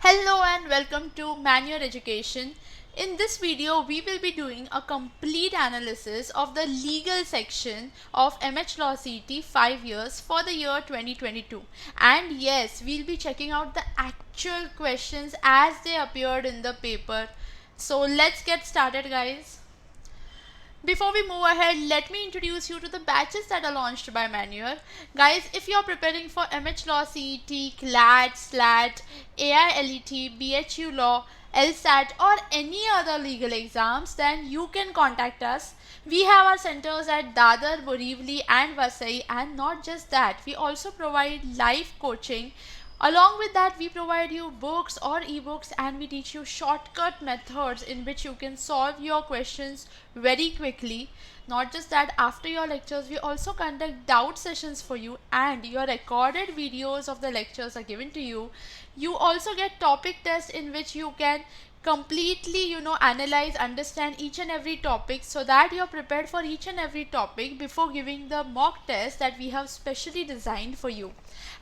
Hello and welcome to Manual Education. In this video, we will be doing a complete analysis of the legal section of MH Law CET 5 years for the year 2022. And yes, we'll be checking out the actual questions as they appeared in the paper. So let's get started, guys. Before we move ahead, let me introduce you to the batches that are launched by Manual. Guys, if you're preparing for MH Law CET, CLAT, SLAT, AILET, BHU Law, LSAT or any other legal exams, then you can contact us. We have our centers at Dadar, Borivali and Vasai, and not just that, we also provide live coaching. Along with that, we provide you books or ebooks and we teach you shortcut methods in which you can solve your questions very quickly. Not just that, after your lectures, we also conduct doubt sessions for you and your recorded videos of the lectures are given to you. You also get topic tests in which you can completely analyze, understand each and every topic so that you're prepared for each and every topic before giving the mock test that we have specially designed for you.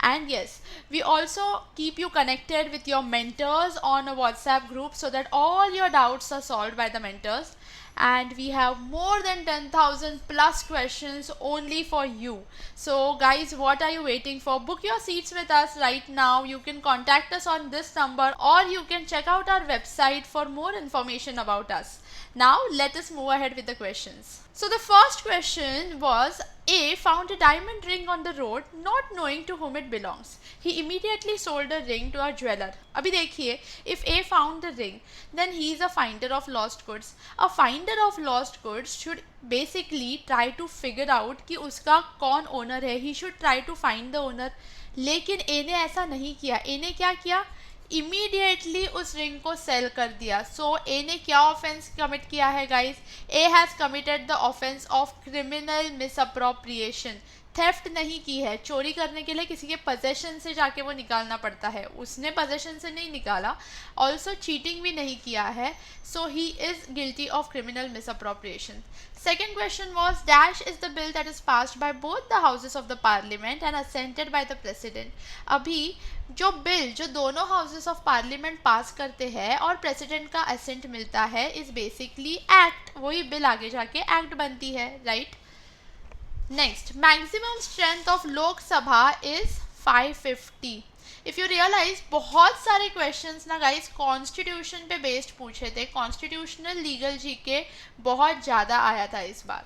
And yes, we also keep you connected with your mentors on a WhatsApp group so that all your doubts are solved by the mentors. And we have more than 10,000 plus questions only for you. So guys, what are you waiting for? Book your seats with us right now. You can contact us on this number or you can check out our website for more information about us. Now let us move ahead with the questions. So the first question was, A found a diamond ring on the road not knowing to whom it belongs. He immediately sold the ring to a jeweler. अभी देखिए, if A found the ring, then he is a finder of lost goods. A finder of lost goods should basically try to figure out कि उसका कौन owner है. He should try to find the owner. लेकिन A ने ऐसा नहीं किया. A ने क्या किया? इमीडिएटली उस रिंग को सेल कर दिया. सो ए ने क्या ऑफेंस कमिट किया है guys? A has committed the offence of criminal misappropriation. Theft नहीं की है. चोरी करने के लिए किसी के पोजेशन से जाके वो निकालना पड़ता है, उसने पोजेशन से नहीं निकाला. ऑल्सो चीटिंग भी नहीं किया है. So he is guilty of criminal misappropriation. Second question was, dash is the bill that is passed by both the houses of the parliament and assented by the president. अभी जो bill जो दोनों houses of parliament पास करते हैं और president का assent मिलता है इज बेसिकली एक्ट. वही बिल आगे जाके एक्ट बनती है, right? Next, maximum strength of Lok Sabha is 550. If you realise, बहुत सारे क्वेश्चंस ना गाइस कॉन्स्टिट्यूशन पे बेस्ड पूछे थे. कॉन्स्टिट्यूशनल लीगल जीके बहुत ज़्यादा आया था इस बार.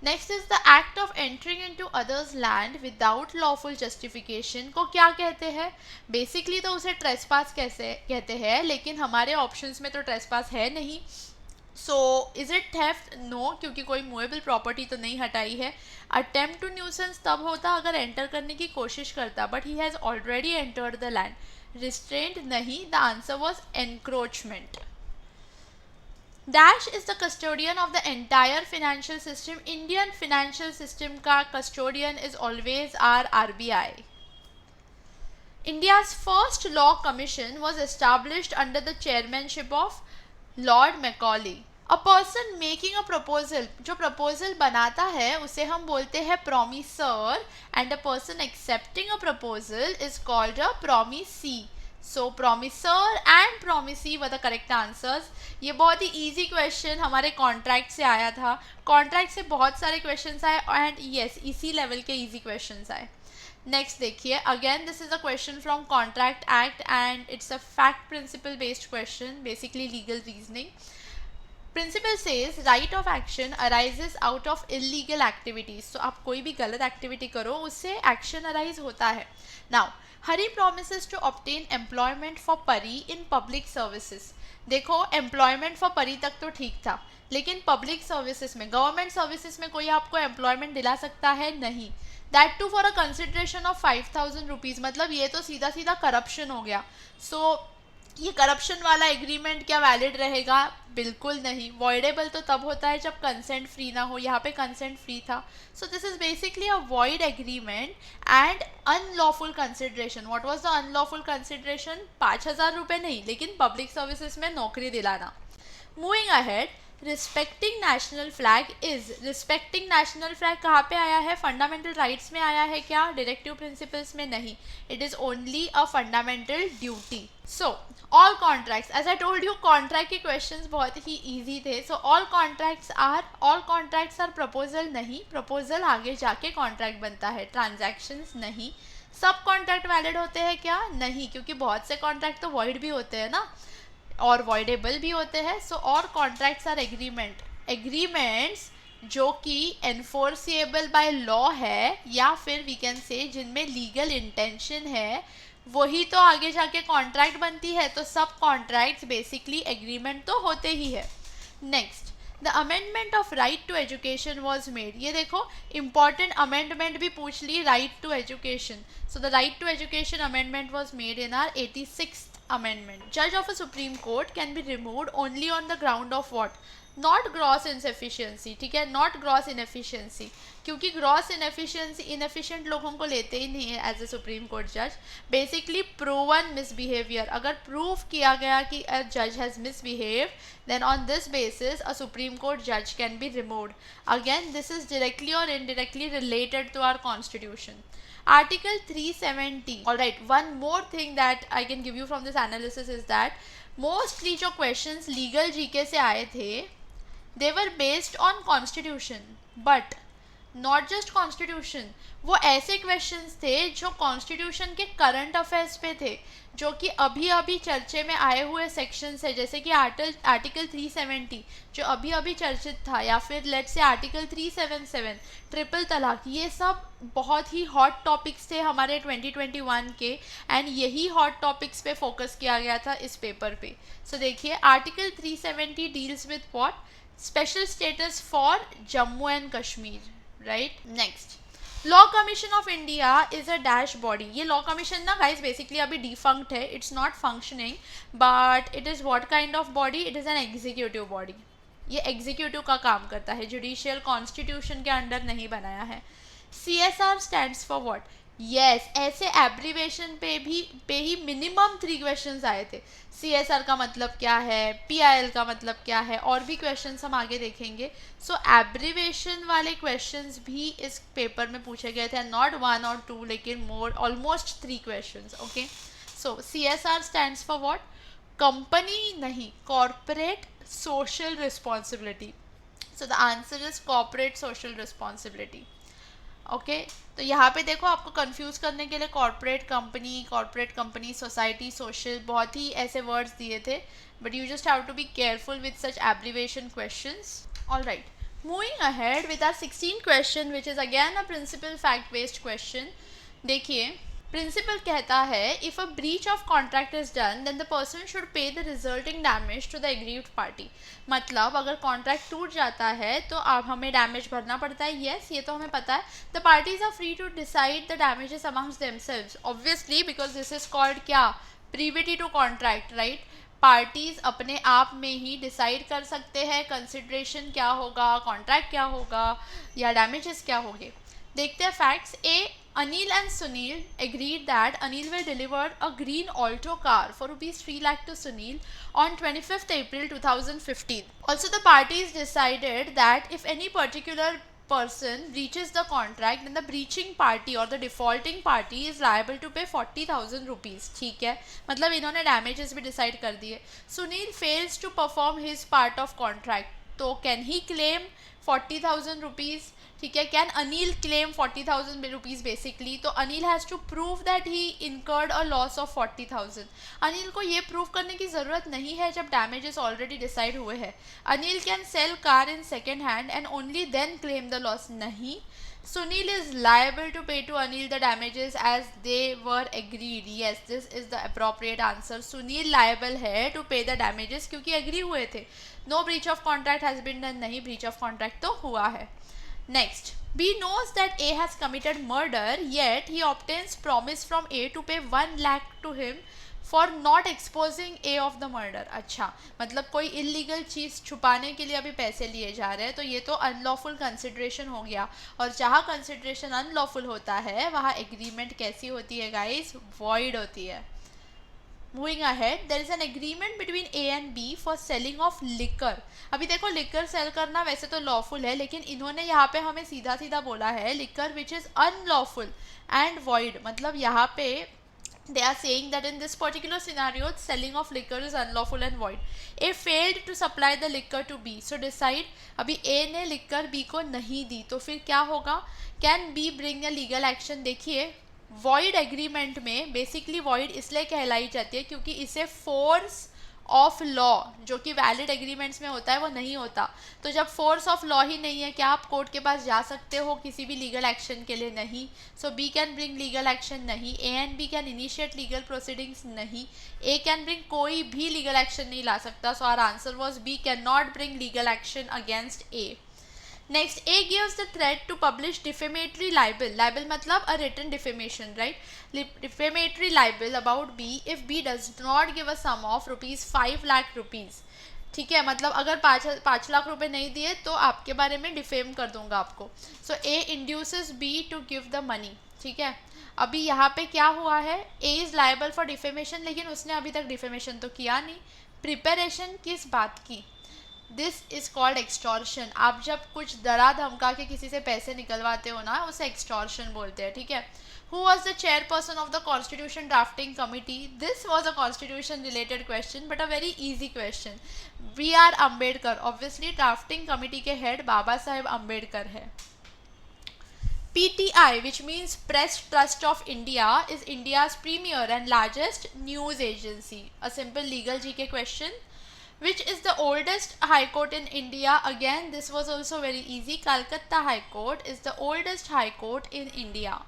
Next is the act of entering into others land without lawful justification को क्या कहते हैं? बेसिकली तो उसे ट्रेसपास कैसे कहते हैं, लेकिन हमारे ऑप्शंस में तो ट्रेसपास है नहीं. So is it theft? No, क्योंकि कोई मूवेबल प्रॉपर्टी तो नहीं हटाई है. अटेम्प्ट टू न्यूसेंस तब होता अगर एंटर करने की कोशिश करता, but he has already entered the land. Restraint नहीं, the answer was encroachment. Dash is the custodian of the entire financial system. Indian financial system का custodian is always our RBI. India's first law commission was established under the chairmanship of Lord Macaulay. A person making a proposal, जो proposal बनाता है उसे हम बोलते हैं promisor and a person accepting a proposal is called a promisee. So promisor and promisee were the correct answers. ये बहुत ही easy question हमारे कॉन्ट्रैक्ट से आया था. कॉन्ट्रैक्ट से बहुत सारे क्वेश्चन आए एंड येस इसी लेवल के ईजी क्वेश्चन आए. नेक्स्ट देखिए, again this is a question from contract act and it's a fact principle based question, basically legal reasoning. Principle says right of action arises out of illegal activities. तो आप कोई भी गलत activity करो उससे action arise होता है. Now, Hari promises to obtain employment for Pari in public services. देखो, एम्प्लॉयमेंट फॉर परी तक तो ठीक था, लेकिन पब्लिक सर्विसेज में, गवर्नमेंट सर्विसेज में कोई आपको एम्प्लॉयमेंट दिला सकता है? नहीं. That too for a consideration of 5,000 rupees. मतलब ये तो सीधा सीधा करप्शन हो गया. सो ये करप्शन वाला एग्रीमेंट क्या वैलिड रहेगा? बिल्कुल नहीं. वॉइडेबल तो तब होता है जब कंसेंट फ्री ना हो. यहाँ पे कंसेंट फ्री था. सो this is basically a void agreement and unlawful consideration. What was the unlawful consideration? 5,000 रुपये नहीं, लेकिन पब्लिक सर्विसेज में नौकरी दिलाना. Moving ahead, respecting national flag is. Respecting national flag कहाँ पे आया है? फंडामेंटल राइट्स में आया है क्या? डायरेक्टिव प्रिंसिपल्स में नहीं. It is only a fundamental duty. So all contracts, as I told you contract के क्वेश्चंस बहुत ही इजी थे. So all contracts are proposal नहीं, प्रपोजल आगे जाके कॉन्ट्रैक्ट बनता है, ट्रांजैक्शंस नहीं. सब कॉन्ट्रैक्ट वैलिड होते हैं क्या? नहीं, क्योंकि बहुत से कॉन्ट्रैक्ट तो वॉइड भी होते हैं ना, और वॉइडेबल भी होते हैं. सो और कॉन्ट्रैक्ट्स आर एग्रीमेंट्स जो कि एनफोर्सिएबल बाय लॉ है, या फिर वी कैन से जिनमें लीगल इंटेंशन है, वही तो आगे जाके कॉन्ट्रैक्ट बनती है. तो सब कॉन्ट्रैक्ट्स बेसिकली एग्रीमेंट तो होते ही है. Next, the amendment of right to education was made. ये देखो इंपॉर्टेंट अमेंडमेंट भी पूछ ली, right to education. So the right to education amendment was made in our 86th amendment. Judge of a Supreme Court can be removed only on the ground of what? Not gross insufficiency. ठीक है, not gross inefficiency, क्योंकि gross inefficiency inefficient लोगों को लेते ही नहीं है as a supreme court जज. Basically proven misbehaviour, अगर प्रूव किया गया कि a judge has misbehaved, then on this basis a Supreme Court judge can be removed. Again, this is directly or indirectly related to our constitution. Article 370. Alright, one more thing that I can give you from this analysis is that mostly जो questions legal GK से आए थे, they were based on constitution, but not just constitution. वो ऐसे questions थे जो constitution के current affairs पे थे, जो कि अभी अभी चर्चे में आए हुए सेक्शंस है, जैसे कि आर्टिकल 370 जो अभी अभी चर्चित था, या फिर लेट्स से आर्टिकल 377 ट्रिपल तलाक. ये सब बहुत ही हॉट टॉपिक्स थे हमारे 2021 के, एंड यही हॉट टॉपिक्स पे फोकस किया गया था इस पेपर पे. सो देखिए, article 370 deals with what? Special status for Jammu and Kashmir. Right. Next, law commission of India is a dash body. ये लॉ कमीशन ना गाइज बेसिकली अभी डिफंक्ट है, it's not functioning, but it is what kind of body? It is an executive body. ये executive का काम करता है, judicial constitution के अंडर नहीं बनाया है. CSR stands for what? Yes, ऐसे एब्रीवेशन पे ही मिनिमम 3 क्वेश्चंस आए थे. CSR का मतलब क्या है, PIL का मतलब क्या है, और भी क्वेश्चंस हम आगे देखेंगे. सो एब्रीवेशन वाले क्वेश्चंस भी इस पेपर में पूछे गए थे, नॉट 1 और 2 लेकिन more almost 3 questions. Okay, so CSR stands for what? Company नहीं, corporate social responsibility. So the answer is corporate social responsibility. Okay, तो यहाँ पे देखो आपको कंफ्यूज करने के लिए कॉर्पोरेट कंपनी, सोसाइटी, सोशल, बहुत ही ऐसे वर्ड्स दिए थे, but you just have to be careful with such abbreviation questions. Alright, moving ahead with our 16th question which is again a principle fact based question. देखिए, principle कहता है if a breach of contract is done then the person should pay the resulting damage to the aggrieved party. मतलब अगर contract टूट जाता है तो अब हमें डैमेज भरना पड़ता है. येस, ये तो हमें पता है. The parties are free to decide the damages amongst themselves, obviously because this is called क्या? Privity to contract. Right, parties अपने आप में ही डिसाइड कर सकते हैं कंसिडरेशन क्या होगा, कॉन्ट्रैक्ट क्या होगा, या डैमेजेस क्या होंगे. देखते हैं facts. A, Anil and Sunil agreed that Anil will deliver a green Alto car for rupees 3 lakh to Sunil on 25th April 2015. Also, the parties decided that if any particular person breaches the contract, then the breaching party or the defaulting party is liable to pay 40,000 rupees. ठीक है, मतलब इन्होंने damages भी decide कर दिए. Sunil fails to perform his part of contract, तो can he claim 40,000 rupees? ठीक है, can Anil claim 40,000 rupees basically. तो Anil has to prove that he incurred a loss of 40,000. Anil को ये प्रूव करने की ज़रूरत नहीं है जब डैमेजेस ऑलरेडी डिसाइड हुए हैं. Anil can sell car in second hand and only then claim the loss. नहीं, Sunil is liable to pay to Anil the damages as they were agreed. Yes, this is the appropriate answer. Sunil liable है to pay the damages क्योंकि agree हुए थे. No breach of contract has been done. नहीं, breach of contract तो हुआ है. Next, B knows that A has committed murder, yet he obtains promise from A to pay 1 lakh to him for not exposing A of the murder. अच्छा, मतलब कोई illegal चीज़ छुपाने के लिए अभी पैसे लिए जा रहे हैं, तो ये तो अनलॉफुल कंसिडरेशन हो गया. और जहाँ कंसिडरेशन अनलॉफुल होता है वहाँ एग्रीमेंट कैसी होती है गाइस? वॉइड होती है. Moving ahead, there is an agreement between A and B for selling of liquor. अभी देखो, लिकर सेल करना वैसे तो लॉफुल है, लेकिन इन्होंने यहाँ पे हमें सीधा सीधा बोला है liquor which is unlawful and void. मतलब यहाँ पे they are saying that in this particular scenario selling of liquor is unlawful and void. A failed to supply the liquor to B, so decide. अभी A ने liquor B को नहीं दी तो फिर क्या होगा? Can B bring a legal action? देखिए void agreement में basically void इसलिए कहलाई जाती है क्योंकि इसे force ऑफ लॉ जो कि वैलिड एग्रीमेंट्स में होता है वो नहीं होता। तो जब फोर्स ऑफ लॉ ही नहीं है, क्या आप कोर्ट के पास जा सकते हो किसी भी लीगल एक्शन के लिए? नहीं। So B can bring legal action, नहीं। A and B can initiate legal proceedings, नहीं। ए कैन ब्रिंग, कोई भी लीगल एक्शन नहीं ला सकता। So our answer was B, can not bring legal action against A. Next, A gives the threat to publish defamatory libel. Libel मतलब a written defamation, right? Defamatory libel about B if B does not give a sum of ₹5 lakh rupees. ठीक है, मतलब अगर 5 लाख रुपए नहीं दिए तो आपके बारे में डिफेम कर दूंगा आपको। सो A induces B to give the money. ठीक है, अभी यहाँ पे क्या हुआ है? A is liable for defamation, लेकिन उसने अभी तक डिफेमेशन तो किया नहीं। प्रिपरेशन किस बात की? This is called extortion. आप जब कुछ डरा धमका के किसी से पैसे निकलवाते हो ना, उसे एक्सटॉर्शन बोलते हैं। ठीक है। Who was the chairperson of the constitution drafting committee? This was a constitution related question but a very easy question. B R Ambedkar. Obviously drafting committee के हेड बाबा साहेब अम्बेडकर है। PTI, which means Press Trust of India, is India's premier and largest news agency. A simple legal GK question. Which is the oldest high court in India? Again, this was also very easy. Calcutta High Court is the oldest high court in India.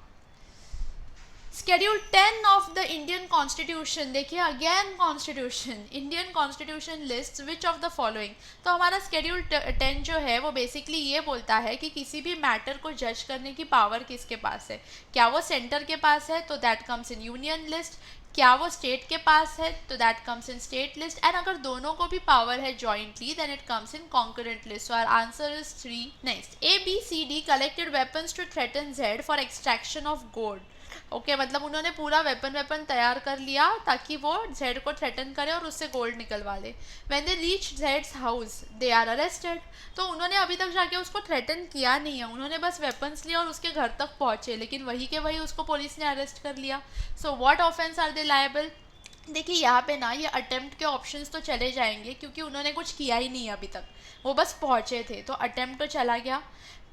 Schedule 10 of the Indian Constitution. देखिए again Constitution. Indian Constitution lists which of the following. तो हमारा Schedule 10 जो है वो basically ये बोलता है कि किसी भी मैटर को जज करने की पावर किसके पास है। क्या वो सेंटर के पास है तो that comes in union list, क्या वो स्टेट के पास है तो that comes in state list, and अगर दोनों को भी पावर है jointly then it comes in concurrent list. So our answer is 3। Next, ABCD collected weapons to threaten Z for extraction of gold. Okay, मतलब उन्होंने पूरा वेपन तैयार कर लिया ताकि वो Z को थ्रेटन करे और उससे गोल्ड निकलवा ले। When they reach Z's house they are arrested. तो उन्होंने अभी तक जाके उसको थ्रेटन किया नहीं है, उन्होंने बस वेपन्स लिया और उसके घर तक पहुंचे, लेकिन वही के वही उसको पुलिस ने अरेस्ट कर लिया। So what offence are they liable? देखिए यहाँ पे ना ये अटेम्प्ट के ऑप्शंस तो चले जाएंगे क्योंकि उन्होंने कुछ किया ही नहीं अभी तक, वो बस पहुंचे थे, तो अटेम्प्ट तो चला गया।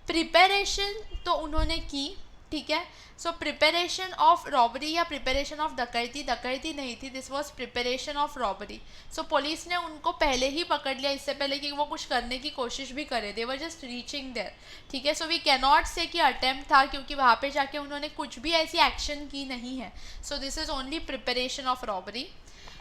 प्रिपरेशन तो उन्होंने की, ठीक है। सो प्रिपरेशन ऑफ रॉबरी या प्रिपरेशन ऑफ डकैती, डकैती नहीं थी, this was preparation of robbery. So police ने उनको पहले ही पकड़ लिया, इससे पहले कि वो कुछ करने की कोशिश भी करे, दे वर जस्ट रीचिंग देयर। ठीक है, सो वी कैन नॉट से कि अटेम्प्ट था क्योंकि वहाँ पे जाके उन्होंने कुछ भी ऐसी एक्शन की नहीं है। सो this is only preparation of robbery.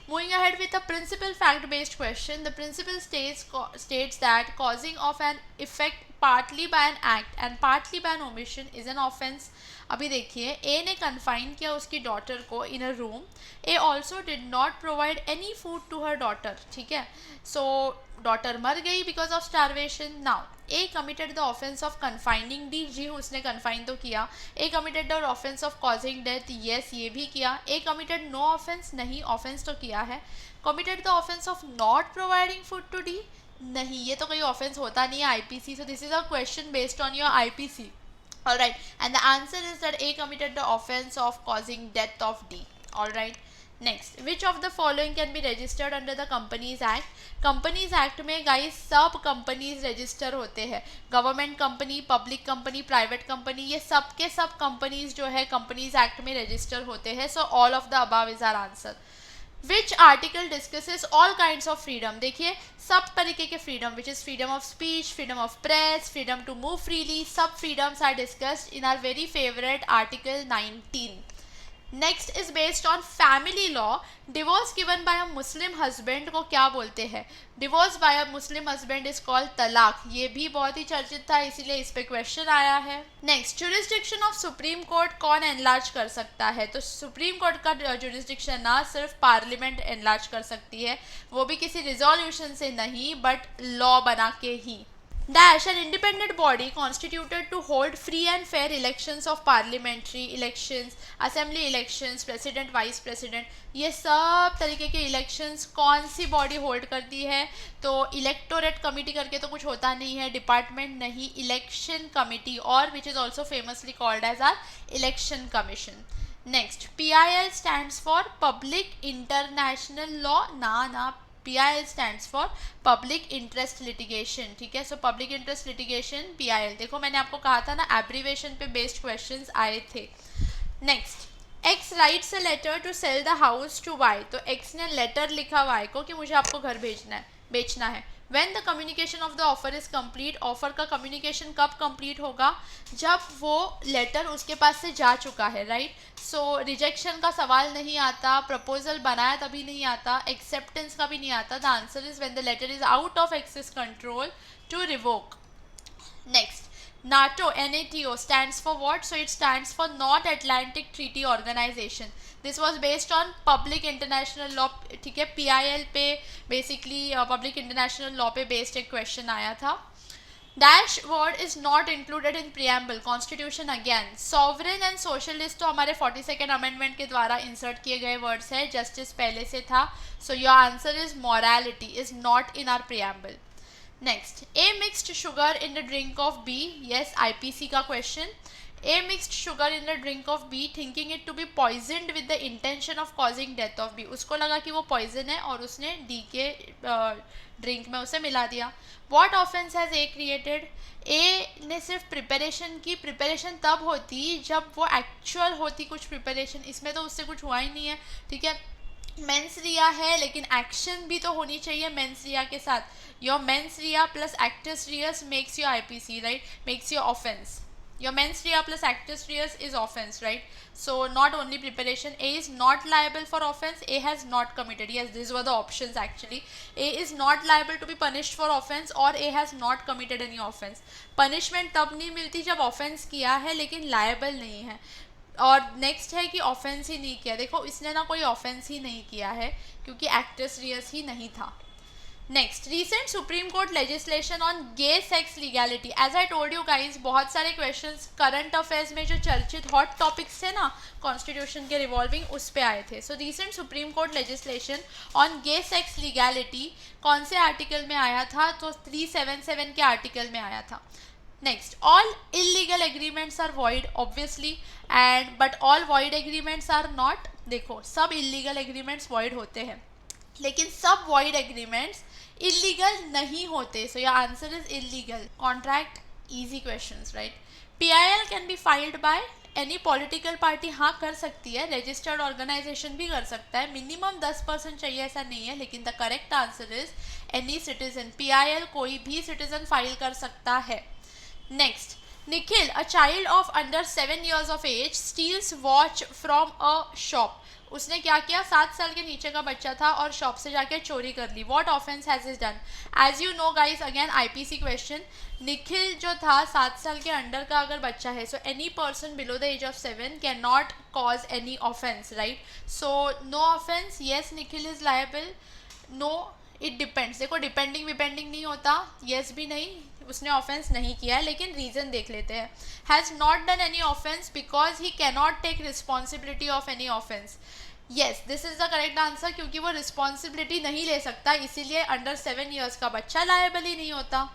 Moving ahead with a principal fact-based question, the principle states that causing of an effect partly by an act and partly by an omission is an offence. अभी देखिए, A ने confine किया उसकी daughter को in a room. A also did not provide any food to her daughter. ठीक है, so daughter मर गई because of starvation. Now A committed the offense of confining D, जी उसने कन्फाइन तो किया। A committed the offense of causing death, yes ये भी किया। A committed no offense, नहीं offense तो किया है। Committed the offense of not providing food to D, नहीं, ये तो कोई offense होता नहीं है IPC, so this is a question based on your IPC. Alright, and the answer is that A committed the offense of causing death of D. Alright. Next, which of the following can be registered under the companies act? Companies act में guys सब companies register होते हैं, government company, public company, private company, ये सब के सब companies जो है कंपनीज एक्ट में रजिस्टर होते हैं। So all of the above is our answer. Which article discusses all kinds of freedom? देखिए सब तरीके के freedom, which is freedom of speech, freedom of press, freedom to move freely, सब freedoms are discussed in our very favourite article 19। Next is based on family law. Divorce given by a Muslim husband को क्या बोलते हैं? Divorce by a Muslim husband is called तलाक। ये भी बहुत ही चर्चित था, इसीलिए इस पे क्वेश्चन आया है। Next, jurisdiction of supreme court कौन एनलार्ज कर सकता है? तो सुप्रीम कोर्ट का जुरिस्डिक्शन ना सिर्फ पार्लियामेंट एनलार्ज कर सकती है, वो भी किसी रिजोल्यूशन से नहीं बट लॉ बना के ही। Dash, an independent body constituted to hold free and fair elections of parliamentary elections, assembly elections, president, vice president, ये सब तरीके के इलेक्शंस कौन सी बॉडी होल्ड करती है? तो इलेक्टोरेट कमिटी करके तो कुछ होता नहीं है, डिपार्टमेंट नहीं, इलेक्शन कमिटी, और which is also famously called as our election commission. Next PIL stands for public international law, ना PIL stands for public interest litigation, ठीक है। So public interest litigation PIL, देखो मैंने आपको कहा था ना एब्रीवेशन पे बेस्ड क्वेश्चंस आए थे। Next X writes a letter to sell the house to Y, तो X ने लेटर लिखा Y को कि मुझे आपको घर बेचना है। When the communication of the offer is complete, offer का कम्युनिकेशन कब कंप्लीट होगा, जब वो लेटर उसके पास से जा चुका है, राइट। सो रिजेक्शन का सवाल नहीं आता, प्रपोजल बनाया तभी नहीं आता, एक्सेप्टेंस का भी नहीं आता। The answer is when the letter is out of access control to revoke. Next NATO, NATO stands for what? So it stands for North Atlantic Treaty Organization. This was based on public international law, ठीक है। PIL पे basically public international law पे based एक question आया था। Dash word is not included in preamble constitution. Again sovereign and socialist तो हमारे 42nd amendment के द्वारा इंसर्ट किए गए वर्ड्स है, जस्टिस पहले से था। So your answer is morality is not in are preamble. Next A mixed sugar in the drink of B, yes IPC का question. A mixed sugar in the drink of B thinking it to be poisoned with the intention of causing death of B, उसको लगा कि वो poison है और उसने D के drink में उसे मिला दिया। What offense has A created? A ने सिर्फ प्रिपरेशन की, प्रिपरेशन तब होती जब वो एक्चुअल होती कुछ प्रिपरेशन, इसमें तो उससे कुछ हुआ ही नहीं है, ठीक है। मेंस रिया है लेकिन एक्शन भी तो होनी चाहिए मेंस रिया के साथ। Your mens rea plus actus reus makes your IPC, right, makes your offence. Your mens rea plus actus reus is offence, right. So not only preparation. A is not liable for offense, A has not committed, yes these were the options actually। A is not liable to be punished for offense और A has not committed any offense। Punishment तब नहीं मिलती जब offence किया है लेकिन liable नहीं है। और नेक्स्ट है कि ऑफेंस ही नहीं किया, देखो इसने ना कोई ऑफेंस ही नहीं किया है क्योंकि एक्टस रियस ही नहीं था। Next recent Supreme Court legislation on gay sex legality. As I told you guys बहुत सारे क्वेश्चंस करंट अफेयर्स में जो चर्चित हॉट टॉपिक्स थे ना कॉन्स्टिट्यूशन के रिवॉल्विंग उस पे आए थे। So recent Supreme Court legislation on gay sex legality कौन से आर्टिकल में आया था, तो 377 के आर्टिकल में आया था। Next, all illegal agreements are void obviously and but all void agreements are not। देखो सब illegal agreements void होते हैं लेकिन सब void agreements illegal नहीं होते। So your answer is illegal contract। easy questions, right। PIL can be filed by any political party, हाँ कर सकती है, registered organization भी कर सकता है, मिनिमम 10% चाहिए ऐसा नहीं है, लेकिन the correct answer is any citizen। PIL कोई भी citizen फाइल कर सकता है। Next, Nikhil, a child of under 7 years of age, steals watch from a shop। उसने क्या किया, 7 साल के नीचे का बच्चा था और शॉप से जाके चोरी कर ली। What offense has he done? As you know guys, again IPC question। Nikhil जो था 7 साल के अंडर का अगर बच्चा है, so any person below the age of 7 cannot cause any offense, right? So no offense, yes Nikhil is liable, no it depends। देखो depending विपेंडिंग नहीं होता, yes भी नहीं, उसने ऑफेंस नहीं किया है, लेकिन रीजन देख लेते हैं। Has not done any offence because he cannot take responsibility of any offence. Yes this is the correct answer, क्योंकि वो रिस्पॉन्सिबिलिटी नहीं ले सकता, इसीलिए अंडर 7 ईयर्स का बच्चा लायबल ही नहीं होता।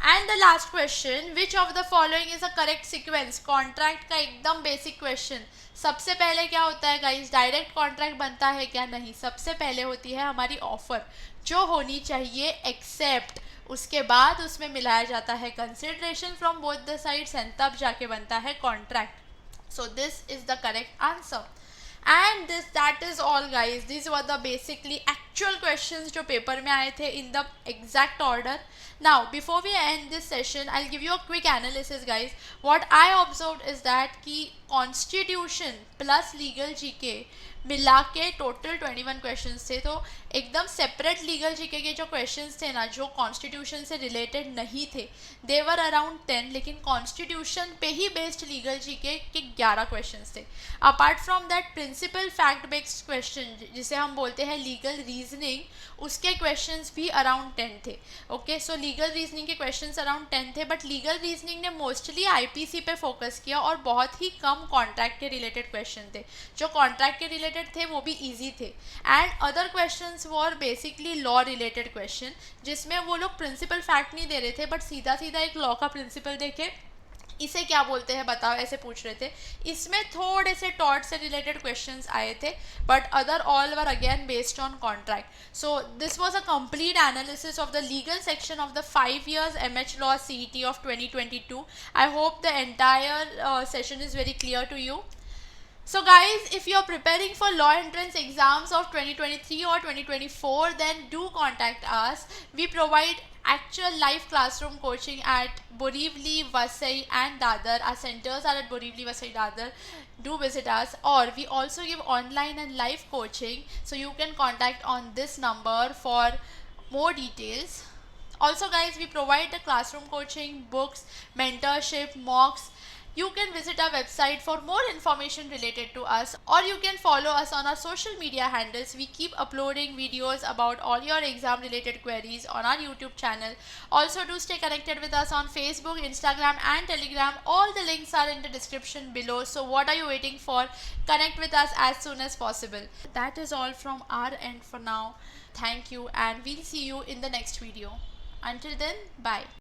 And the last question, which of the following is a correct sequence. Contract का एकदम बेसिक क्वेश्चन। सबसे पहले क्या होता है गाइज, डायरेक्ट कॉन्ट्रैक्ट बनता है क्या, नहीं, सबसे पहले होती है हमारी ऑफर जो होनी चाहिए एक्सेप्ट, उसके बाद उसमें मिलाया जाता है consideration from both the sides and तब जाके बनता है contract. So this is the correct answer. And this that is all guys, this were the basically actual questions जो पेपर में आए थे in the exact order. Now before we end this session I give you a quick analysis guys. What I observed is that कि constitution plus legal GK मिला के total 21 questions थे, तो एकदम सेपरेट लीगल जीके के जो questions थे ना जो कॉन्स्टिट्यूशन से रिलेटेड नहीं थे, दे वर अराउंड 10, लेकिन कॉन्स्टिट्यूशन पे ही बेस्ड लीगल जीके के 11 क्वेश्चंस थे। Apart from that principle fact based question जिसे हम बोलते हैं लीगल रीजनिंग, उसके क्वेश्चंस भी अराउंड 10 थे। ओके, सो लीगल रीजनिंग के क्वेश्चंस अराउंड 10 थे, बट लीगल रीजनिंग ने मोस्टली आईपीसी पे फोकस किया और बहुत ही कम कॉन्ट्रैक्ट के रिलेटेड क्वेश्चन थे। जो कॉन्ट्रैक्ट के रिलेटेड थे वो भी इजी थे, and other questions were basically law related question, जिसमें वो लोग प्रिंसिपल फैक्ट नहीं दे रहे थे बट सीधा सीधा एक लॉ का प्रिंसिपल देके इसे क्या बोलते हैं बताओ, ऐसे पूछ रहे थे। इसमें थोड़े से टॉट से रिलेटेड क्वेश्चंस आए थे, but other all were again based on contract. So this was a complete analysis of the legal section of the 5 years MH Law CET of 2022. I hope the entire session is very clear to you. So guys, if you're preparing for law entrance exams of 2023 or 2024, then do contact us. We provide actual live classroom coaching at Borivali, Vasai and Dadar. Our centers are at Borivali, Vasai, Dadar. Do visit us. Or we also give online and live coaching. So you can contact on this number for more details. Also guys, we provide the classroom coaching, books, mentorship, mocks. You can visit our website for more information related to us, or you can follow us on our social media handles. We keep uploading videos about all your exam related queries on our YouTube channel. Also do stay connected with us on Facebook, Instagram and Telegram. All the links are in the description below. So what are you waiting for? Connect with us as soon as possible. That is all from our end for now. Thank you, and we'll see you in the next video. Until then, bye.